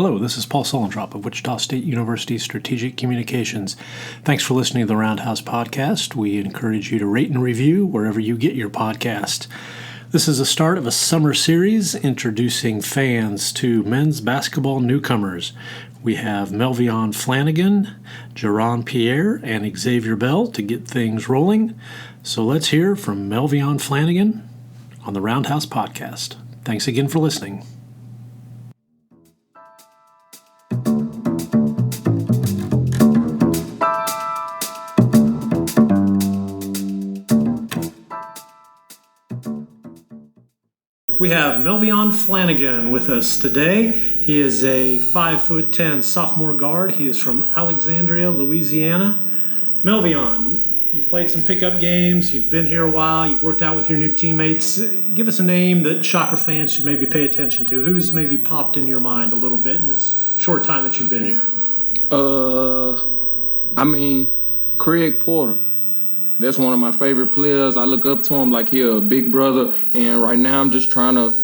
Hello, this is Paul Sulentrop of Wichita State University Strategic Communications. Thanks for listening to the Roundhouse Podcast. We encourage you to rate and review wherever you get your podcast. This is the start of a summer series introducing fans to men's basketball newcomers. We have Melvion Flanagan, Jaron, Pierre, and Xavier to get things rolling. So let's hear from Melvion Flanagan on the Roundhouse Podcast. Thanks again for listening. We have Melvion Flanagan with us today. He is a 5'10" sophomore guard. He is from Alexandria, Louisiana. Melvion, you've played some pickup games. You've been here a while. You've worked out with your new teammates. Give us a name that Shocker fans should maybe pay attention to. Who's maybe popped in your mind a little bit in this short time that you've been here? Craig Porter. That's one of my favorite players. I look up to him like he's a big brother, and right now I'm just trying to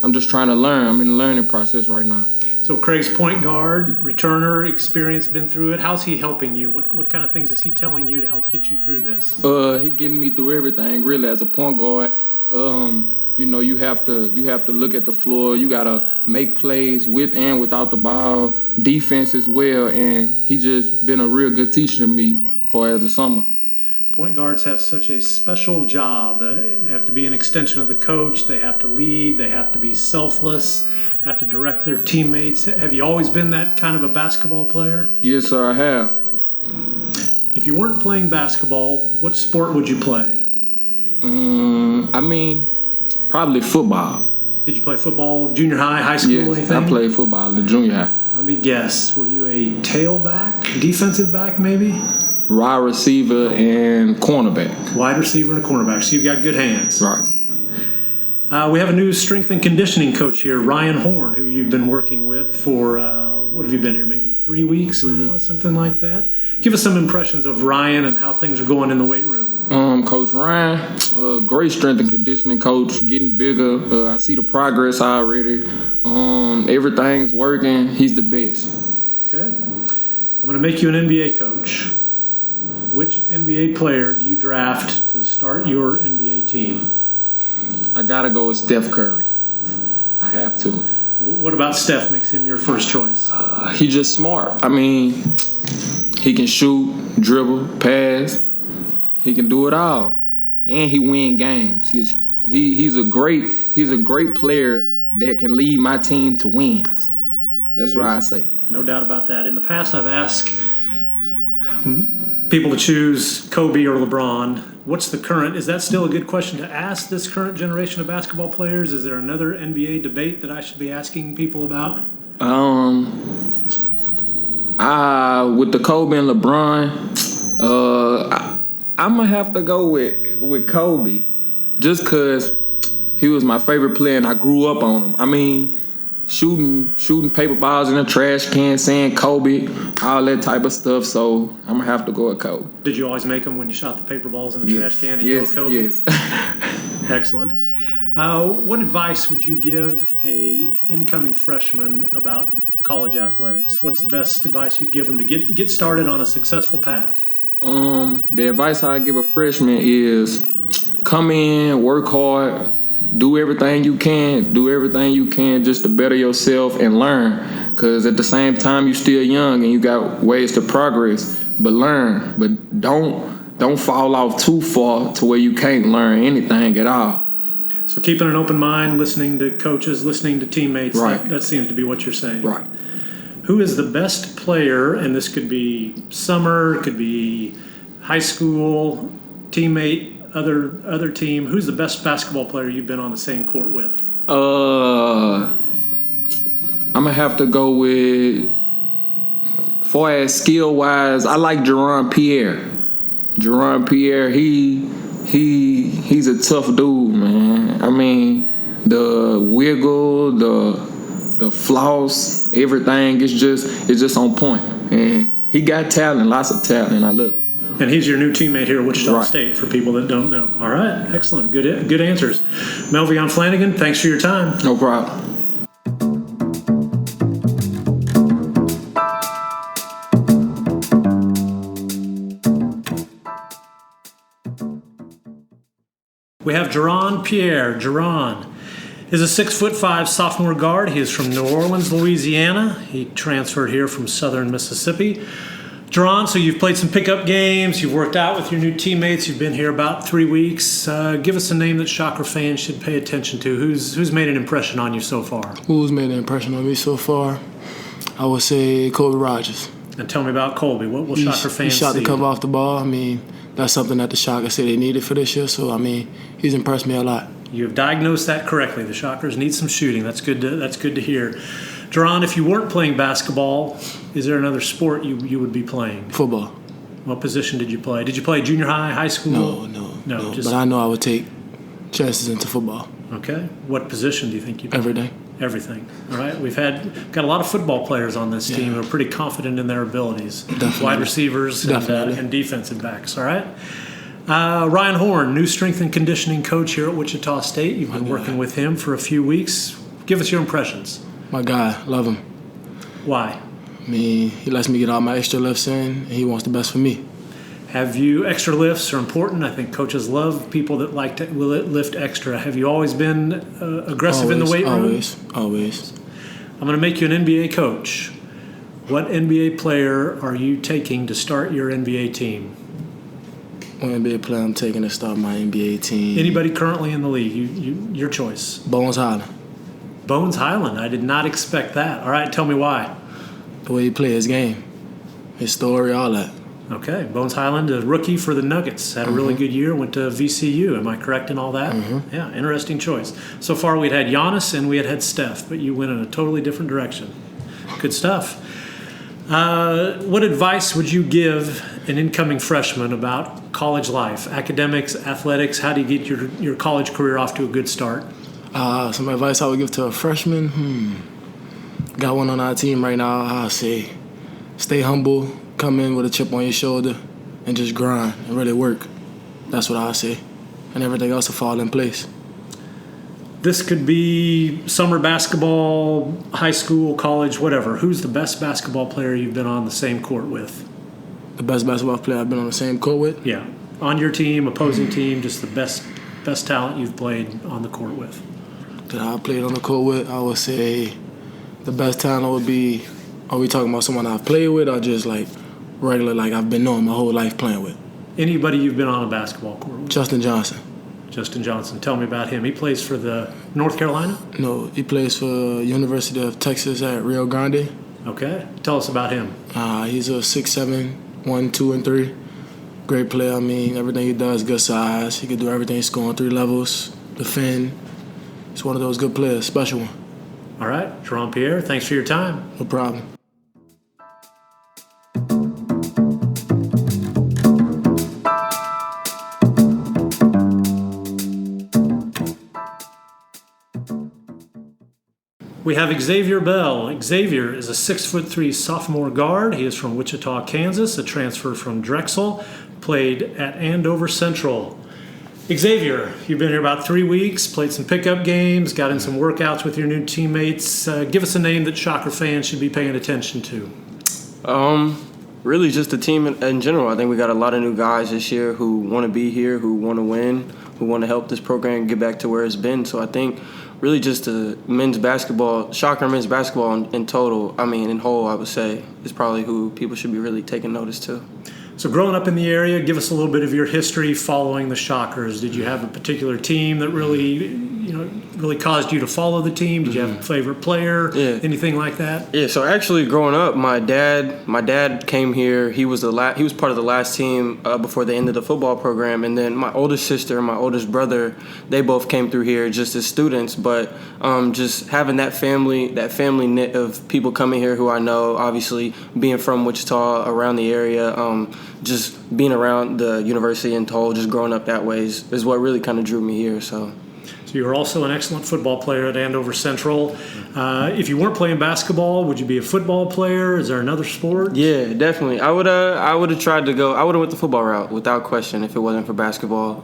learn. I'm in the learning process right now. So Craig's point guard, returner, experience, been through it. How's he helping you? What kind of things is he telling you to help get you through this? He getting me through everything. Really, as a point guard, you have to look at the floor. You gotta make plays with and without the ball, defense as well. And he just been a real good teacher to me for as the summer. Point guards have such a special job. They have to be an extension of the coach. They have to lead. They have to be selfless, have to direct their teammates. Have you always been that kind of a basketball player? Yes, sir, I have. If you weren't playing basketball, what sport would you play? Probably football. Did you play football, junior high, high school, yes, anything? I played football in junior high. Let me guess. Were you a tailback, defensive back maybe? Wide receiver and cornerback. Wide receiver and a cornerback. So you've got good hands. Right. We have a new strength and conditioning coach here, Ryan Horn, who you've been working with for, what have you been here, maybe 3 weeks now, something like that? Give us some impressions of Ryan and how things are going in the weight room. Coach Ryan, great strength and conditioning coach, getting bigger. I see the progress already. Everything's working. He's the best. Okay. I'm going to make you an NBA coach. Which NBA player do you draft to start your NBA team? I got to go with Steph Curry. I have to. What about Steph makes him your first choice? He's just smart. He can shoot, dribble, pass. He can do it all. And he win games. He's a great player that can lead my team to wins. That's what I say. No doubt about that. In the past, I've asked people to choose Kobe or LeBron. What's the current? Is that still a good question to ask this current generation of basketball players? Is there another NBA debate that I should be asking people about? With the Kobe and LeBron, I'm gonna have to go with Kobe, just because he was my favorite player and I grew up on him. Shooting paper balls in a trash can, saying Kobe, all that type of stuff. So I'm gonna have to go with Kobe. Did you always make them when you shot the paper balls in the trash can and you go Kobe? Yes. Excellent. What advice would you give a incoming freshman about college athletics? What's the best advice you'd give them to get started on a successful path? The advice I give a freshman is come in, work hard. Do everything you can just to better yourself and learn. Because at the same time, you're still young and you got ways to progress. But learn. But don't fall off too far to where you can't learn anything at all. So keeping an open mind, listening to coaches, listening to teammates, right. That seems to be what you're saying. Right. Who is the best player, and this could be summer, could be high school, teammate, other team, who's the best basketball player you've been on the same court with? I'm gonna have to go with, far as skill wise, I like Jaron Pierre. He's a tough dude, man. The wiggle, the floss, everything is just on point. And he got talent, lots of talent, and I look. And he's your new teammate here at Wichita State, for people that don't know. All right, excellent. Good answers. Melvion Flanagan, thanks for your time. No problem. We have Jaron Pierre. Jaron is a 6'5" sophomore guard. He is from New Orleans, Louisiana. He transferred here from Southern Mississippi. Jaron, so you've played some pickup games. You've worked out with your new teammates. You've been here about 3 weeks. Give us a name that Shocker fans should pay attention to. Who's made an impression on you so far? Who's made an impression on me so far? I would say Colby Rogers. And tell me about Colby. What will Shocker fans see? He shot the cover off the ball. I mean, that's something that the Shockers say they needed for this year. So, I mean, he's impressed me a lot. You have diagnosed that correctly. The Shockers need some shooting. That's good to hear. Jaron, if you weren't playing basketball, is there another sport you would be playing? Football. What position did you play? Did you play junior high, high school? No. But I know I would take chances into football. Okay. What position do you think you'd play? Everything. All right. We've got a lot of football players on this team who are pretty confident in their abilities. Definitely. Wide receivers and defensive backs. All right. Ryan Horn, new strength and conditioning coach here at Wichita State. You've been working with him for a few weeks. Give us your impressions. My guy, love him. Why? I mean, he lets me get all my extra lifts in, and he wants the best for me. Extra lifts are important. I think coaches love people that like to lift extra. Have you always been aggressive in the weight room? Always. I'm going to make you an NBA coach. What NBA player are you taking to start your NBA team? What NBA player I'm taking to start my NBA team? Anybody currently in the league? Your choice. Bones Highland. Bones Highland. I did not expect that. All right, tell me why. The way he plays his game, his story, all that. Okay, Bones Highland, a rookie for the Nuggets, had a really good year, went to VCU. Am I correct in all that? Yeah, interesting choice. So far we'd had Giannis and we had Steph, but you went in a totally different direction. Good stuff. What advice would you give an incoming freshman about college life, academics, athletics? How do you get your college career off to a good start? Some advice I would give to a freshman? Got one on our team right now. I'll say stay humble, come in with a chip on your shoulder, and just grind and really work. That's what I'll say. And everything else will fall in place. This could be summer basketball, high school, college, whatever. Who's the best basketball player you've been on the same court with? The best basketball player I've been on the same court with? Yeah. On your team, opposing team, just the best talent you've played on the court with. That I played on the court with, I would say the best talent would be, are we talking about someone I've played with or just like regular, like I've been knowing my whole life playing with? Anybody you've been on a basketball court with? Justin Johnson. Tell me about him. He plays for the North Carolina? No, he plays for University of Texas at Rio Grande. Okay. Tell us about him. He's a 6'7", 1, 2, and 3. Great player. I mean, everything he does, good size. He can do everything, scoring 3 levels, defend. He's one of those good players, special one. All right, Jaron Pierre, thanks for your time. No problem. We have Xavier Bell. Xavier is a 6'3" sophomore guard. He is from Wichita, Kansas, a transfer from Drexel, played at Andover Central. Xavier, you've been here about 3 weeks, played some pickup games, got in some workouts with your new teammates. Give us a name that Shocker fans should be paying attention to. Really just the team in general. I think we got a lot of new guys this year who want to be here, who want to win, who want to help this program get back to where it's been. So I think really just the men's basketball, Shocker men's basketball in total, in whole, I would say, is probably who people should be really taking notice to. So growing up in the area, give us a little bit of your history following the Shockers. Did you have a particular team that really caused you to follow the team? Did you have a favorite player? Yeah. Anything like that? Yeah. So actually, growing up, my dad came here. He was part of the last team before they ended the football program, and then my oldest sister and my oldest brother, they both came through here just as students. But just having that family knit of people coming here who I know, obviously being from Wichita, around the area. Just being around the university and just growing up that way is what really kind of drew me here. So So you were also an excellent football player at Andover Central. If you weren't playing basketball, would you be a football player? Is there another sport? Yeah, definitely. I would have tried to go. I would have went the football route without question if it wasn't for basketball.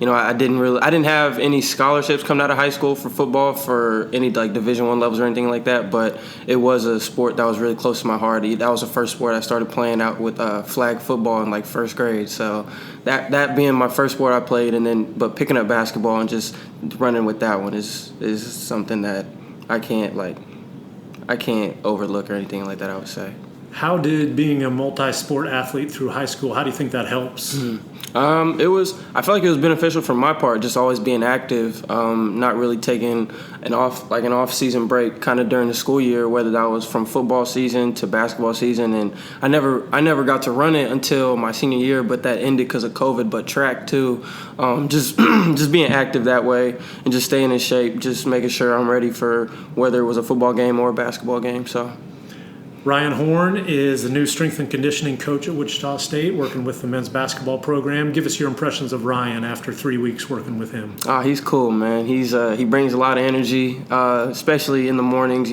I didn't have any scholarships coming out of high school for football for any like Division I levels or anything like that. But it was a sport that was really close to my heart. That was the first sport I started playing out with flag football in like first grade. So that being my first sport I played, but picking up basketball and just running with that one is something that I can't overlook or anything like that, I would say. How did being a multi-sport athlete through high school, how do you think that helps? I felt like it was beneficial for my part, just always being active, not really taking an off-season break kind of during the school year, whether that was from football season to basketball season. And I never got to run it until my senior year, but that ended because of COVID. But track too, just being active that way and just staying in shape, just making sure I'm ready for whether it was a football game or a basketball game. So. Ryan Horn is the new strength and conditioning coach at Wichita State, working with the men's basketball program. Give us your impressions of Ryan after 3 weeks working with him. He's cool, man. He brings a lot of energy, especially in the mornings.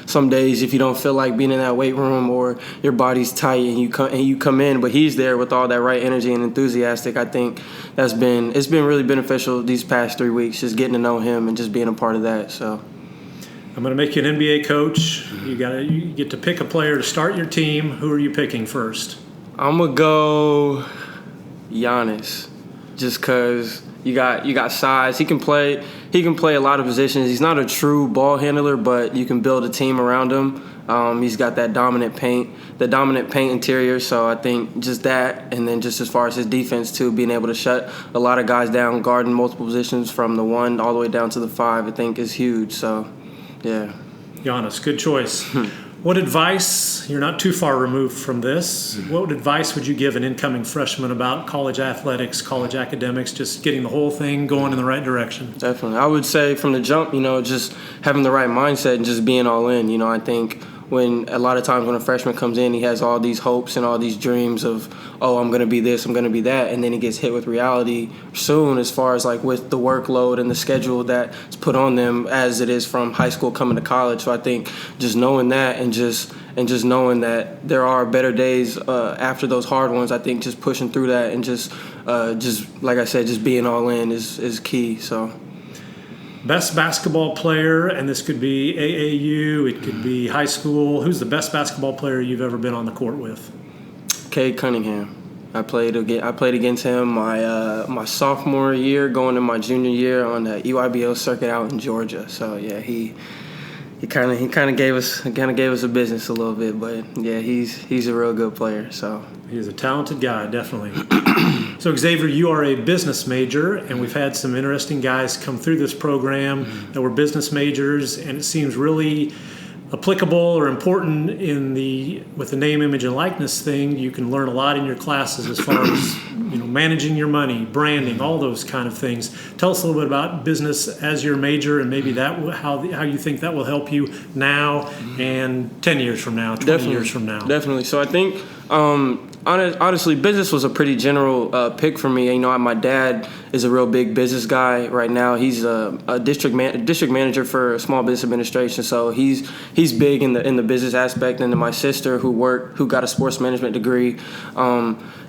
Some days if you don't feel like being in that weight room or your body's tight and you come in, but he's there with all that right energy and enthusiastic. I think it's been really beneficial these past 3 weeks, just getting to know him and just being a part of that. So. I'm going to make you an NBA coach. You get to pick a player to start your team. Who are you picking first? I'm going to go Giannis, just because you got size. He can play a lot of positions. He's not a true ball handler, but you can build a team around him. He's got that dominant paint interior. So I think just that, and then just as far as his defense too, being able to shut a lot of guys down, guarding multiple positions from the 1 all the way down to the 5, I think is huge. So. Yeah. Giannis, good choice. What advice, you're not too far removed from this, what advice would you give an incoming freshman about college athletics, college academics, just getting the whole thing going in the right direction? Definitely. I would say from the jump, just having the right mindset and just being all in. I think when a lot of times when a freshman comes in, he has all these hopes and all these dreams of, I'm going to be this, I'm going to be that, and then he gets hit with reality soon as far as like with the workload and the schedule that's put on them as it is from high school coming to college. So I think just knowing that and just knowing that there are better days after those hard ones, I think just pushing through that and just like I said, just being all in is key. So. Best basketball player, and this could be AAU, it could be high school. Who's the best basketball player you've ever been on the court with? Cade Cunningham. I played against him my sophomore year, going in my junior year on the EYBL circuit out in Georgia. So yeah, he kind of gave us a business a little bit, but yeah, he's a real good player. So he's a talented guy, definitely. So Xavier, you are a business major, and we've had some interesting guys come through this program that were business majors, and it seems really applicable or important with the name, image, and likeness thing. You can learn a lot in your classes as far as managing your money, branding, all those kind of things. Tell us a little bit about business as your major, and maybe how you think that will help you now and 10 years from now, 20 years from now. Definitely. So I think honestly, business was a pretty general pick for me. My dad is a real big business guy right now. He's a district manager for Small Business Administration, so he's big in the business aspect. And then my sister, who got a sports management degree,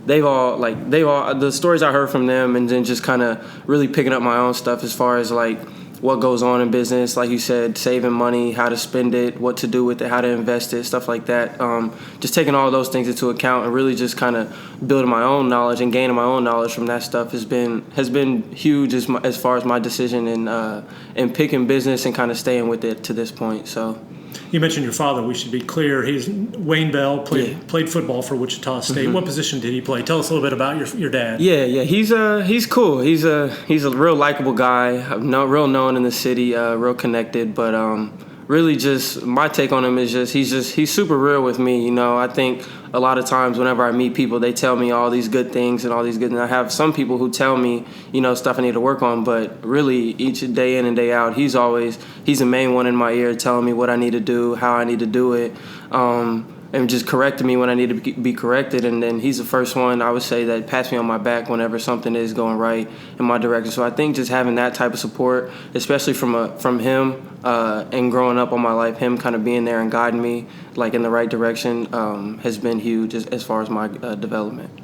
they've all the stories I heard from them, and then just kind of really picking up my own stuff as far as like what goes on in business, like you said, saving money, how to spend it, what to do with it, how to invest it, stuff like that. Just taking all those things into account and really just kind of building my own knowledge and gaining my own knowledge from that stuff has been huge as far as my decision in picking business and kind of staying with it to this point. So. You mentioned your father. We should be clear. He's Wayne Bell, played football for Wichita State. Mm-hmm. What position did he play? Tell us a little bit about your dad. Yeah. He's cool. He's a real likable guy. Real known in the city. Real connected. But really, just my take on him is he's super real with me. I think a lot of times whenever I meet people, they tell me all these good things and all these good. And I have some people who tell me stuff I need to work on. But really, each day in and day out, he's the main one in my ear telling me what I need to do, how I need to do it. And and just corrected me when I needed to be corrected. And then he's the first one, I would say, that pats me on my back whenever something is going right in my direction. So I think just having that type of support, especially from him and growing up all my life, him kind of being there and guiding me like in the right direction has been huge as far as my development.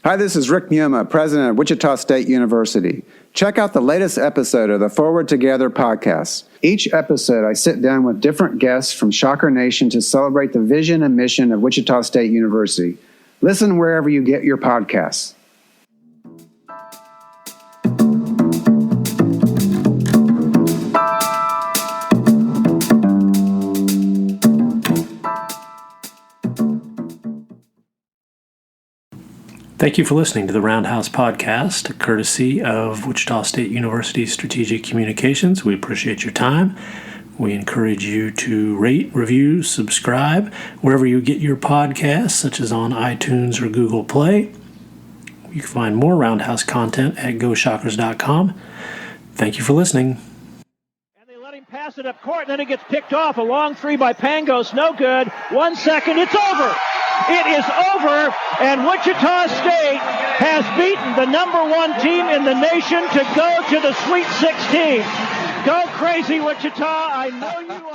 Hi, this is Rick Muma, president of Wichita State University. Check out the latest episode of the Forward Together podcast. Each episode, I sit down with different guests from Shocker Nation to celebrate the vision and mission of Wichita State University. Listen wherever you get your podcasts. Thank you for listening to the Roundhouse Podcast, a courtesy of Wichita State University Strategic Communications. We appreciate your time. We encourage you to rate, review, subscribe wherever you get your podcasts, such as on iTunes or Google Play. You can find more Roundhouse content at GoShockers.com. Thank you for listening. And they let him pass it up court, and then it gets picked off. A long three by Pangos, no good. 1 second, it's over. It is over, and Wichita State has beaten the #1 team in the nation to go to the Sweet 16. Go crazy, Wichita. I know you are.